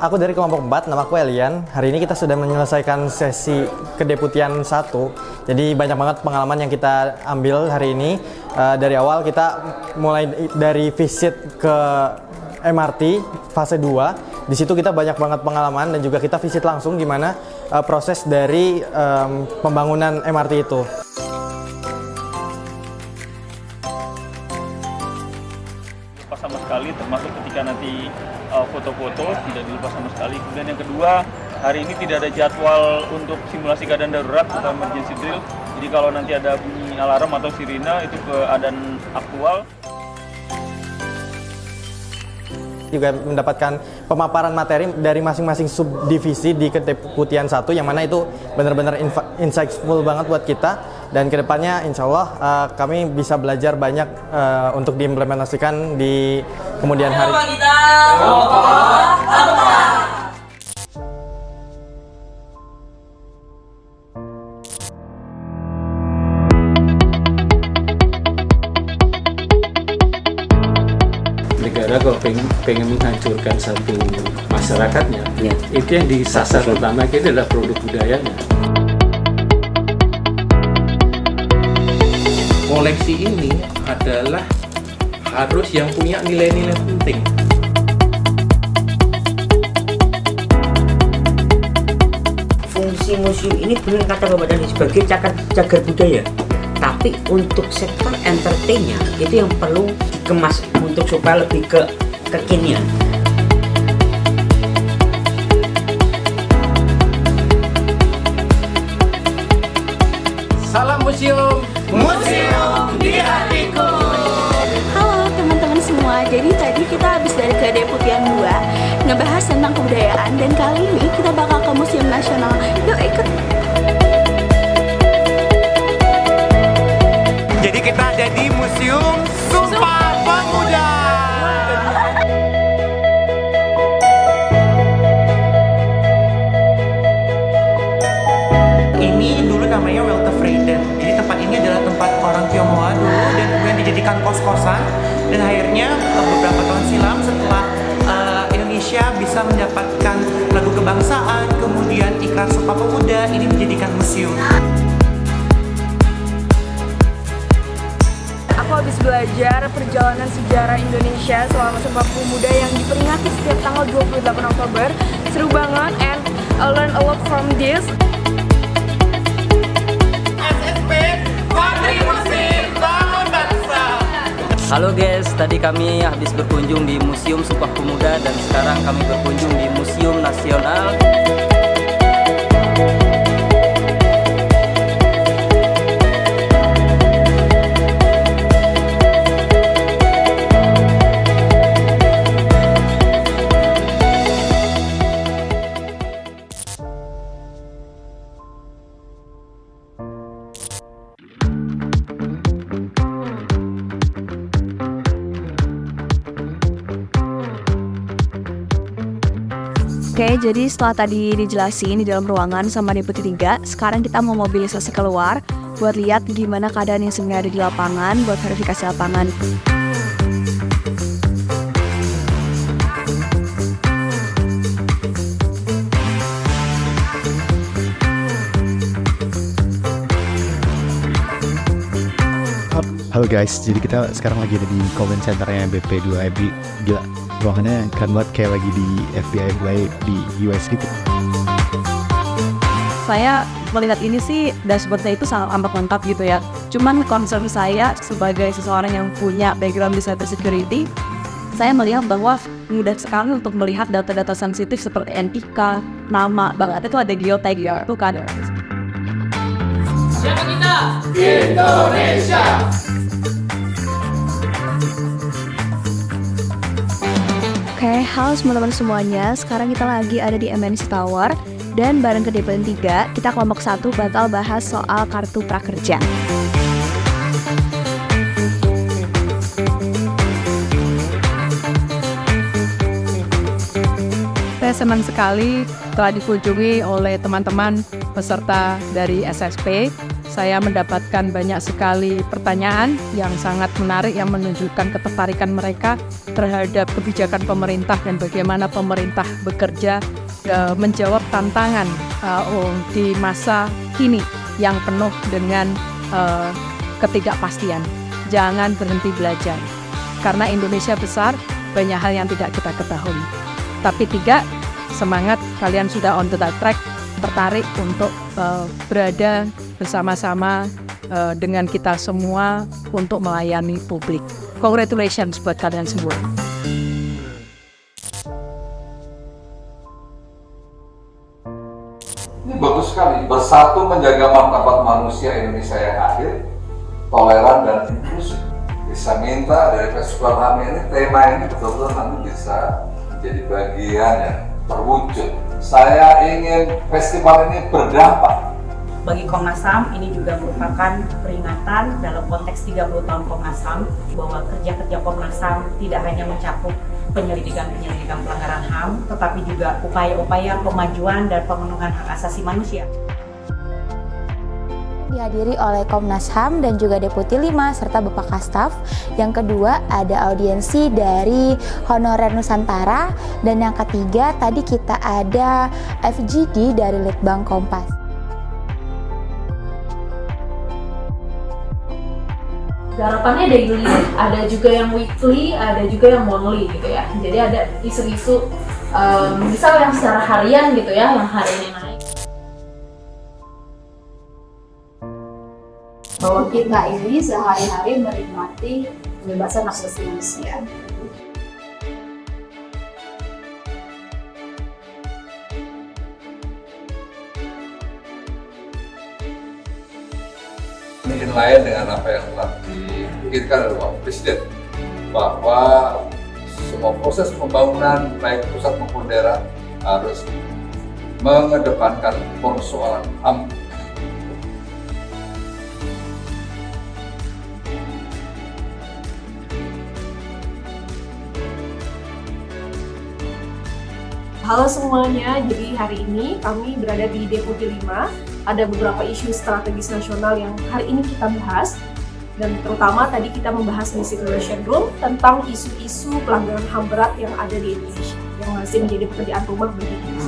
aku dari kelompok 4, nama aku Elian. Hari ini kita sudah menyelesaikan sesi kedeputian 1. Jadi banyak banget pengalaman yang kita ambil hari ini. Dari awal kita mulai dari visit ke MRT fase 2. Di situ kita banyak banget pengalaman dan juga kita visit langsung gimana proses dari pembangunan MRT itu. Sama sekali, termasuk ketika nanti foto-foto tidak dilepas sama sekali. Kemudian yang kedua, hari ini tidak ada jadwal untuk simulasi keadaan darurat atau emergency drill. Jadi kalau nanti ada bunyi alarm atau sirine itu keadaan aktual. Juga mendapatkan pemaparan materi dari masing-masing subdivisi di kedeputian 1 yang mana itu benar-benar insightful banget buat kita, dan kedepannya insya Allah kami bisa belajar banyak untuk diimplementasikan di kemudian hari. Negara kalau pengen menghancurkan satu masyarakatnya, itu yang disasar pertama itu adalah produk budayanya. Koleksi ini adalah harus yang punya nilai-nilai penting. Fungsi museum ini benar kata Bapak tadi sebagai cagar budaya. Tapi untuk sektor entertainnya itu yang perlu dikemas untuk supaya lebih kekinian. Salam museum, museum di hatiku. Halo teman-teman semua, jadi tadi kita habis dari kedeputian 2 ngebahas tentang kebudayaan, dan kali ini kita bakal ke Museum Nasional. Yuk ikut! Jadi kita ada di Museum Sumpah Pemuda. Ini dulu namanya Weltevreden. Jadi tempat ini adalah tempat orang Tionghoa dulu dan kemudian dijadikan kos-kosan. Dan akhirnya beberapa tahun silam setelah Indonesia bisa mendapatkan lagu kebangsaan, kemudian Ikrar Sumpah Pemuda, ini menjadikan museum. Aku habis belajar perjalanan sejarah Indonesia selama Sumpah Pemuda yang diperingati setiap tanggal 28 Oktober. Seru banget, and I learn a lot from this. SSP, Kontribusi Bangun Bangsa. Halo guys, tadi kami habis berkunjung di Museum Sumpah Pemuda dan sekarang kami berkunjung di Museum Nasional. Oke, jadi setelah tadi dijelasin di dalam ruangan sama Deputi 3, sekarang kita mau mobilisasi keluar buat lihat gimana keadaan yang sebenarnya ada di lapangan, buat verifikasi lapangan. Halo guys, jadi kita sekarang lagi ada di comment centernya BP2FB. Gila, ruangannya keren banget, kayak lagi di FBI di US gitu. Saya melihat ini sih dashboardnya itu sangat amat lengkap gitu ya. Cuman concern saya sebagai seseorang yang punya background di cyber security, saya melihat bahwa mudah sekali untuk melihat data-data sensitif seperti NIK, nama, bahkan itu ada geotag ya, itu kan. Siapa kita? Indonesia. Oke, halo teman-teman semuanya. Sekarang kita lagi ada di MNC Tower dan bareng kedeputian 3, kita kelompok 1 bakal bahas soal kartu prakerja. Saya senang sekali telah dikunjungi oleh teman-teman peserta dari SSP. saya mendapatkan banyak sekali pertanyaan yang sangat menarik yang menunjukkan ketertarikan mereka terhadap kebijakan pemerintah dan bagaimana pemerintah bekerja menjawab tantangan di masa kini yang penuh dengan ketidakpastian. Jangan berhenti belajar, karena Indonesia besar, banyak hal yang tidak kita ketahui. Tapi 3, semangat, kalian sudah on the track, tertarik untuk berada bersama-sama dengan kita semua untuk melayani publik. Congratulations buat kalian semua. Ini bagus sekali, bersatu menjaga martabat manusia Indonesia yang adil, toleran dan inklusif. Bisa minta dari Festival HAM ini, tema ini betul-betul nanti bisa menjadi bagian yang terwujud. Saya ingin festival ini berdampak. Bagi Komnas HAM ini juga merupakan peringatan dalam konteks 30 tahun Komnas HAM bahwa kerja-kerja Komnas HAM tidak hanya mencakup penyelidikan pelanggaran HAM, tetapi juga upaya-upaya pemajuan dan pemenuhan hak asasi manusia. Dihadiri oleh Komnas HAM dan juga Deputi 5 serta Bapak Kastaf. Yang kedua ada audiensi dari Honorer Nusantara, dan yang ketiga tadi kita ada FGD dari Litbang Kompas. Garapannya daily, ada juga yang weekly, ada juga yang monthly gitu ya. Jadi ada isu-isu misal yang secara harian gitu ya, yang hari ini naik. Bahwa kita ini sehari-hari menikmati kebebasan asasi manusia. Ini inline dengan apa yang telah dipikirkan oleh Bapak Presiden, bahwa semua proses pembangunan baik pusat maupun daerah harus mengedepankan persoalan HAM. Halo semuanya, jadi hari ini kami berada di Deputi 5. Ada beberapa isu strategis nasional yang hari ini kita bahas. Dan terutama tadi kita membahas di Situation Room tentang isu-isu pelanggaran HAM berat yang ada di Indonesia, yang masih menjadi pekerjaan rumah bagi kita.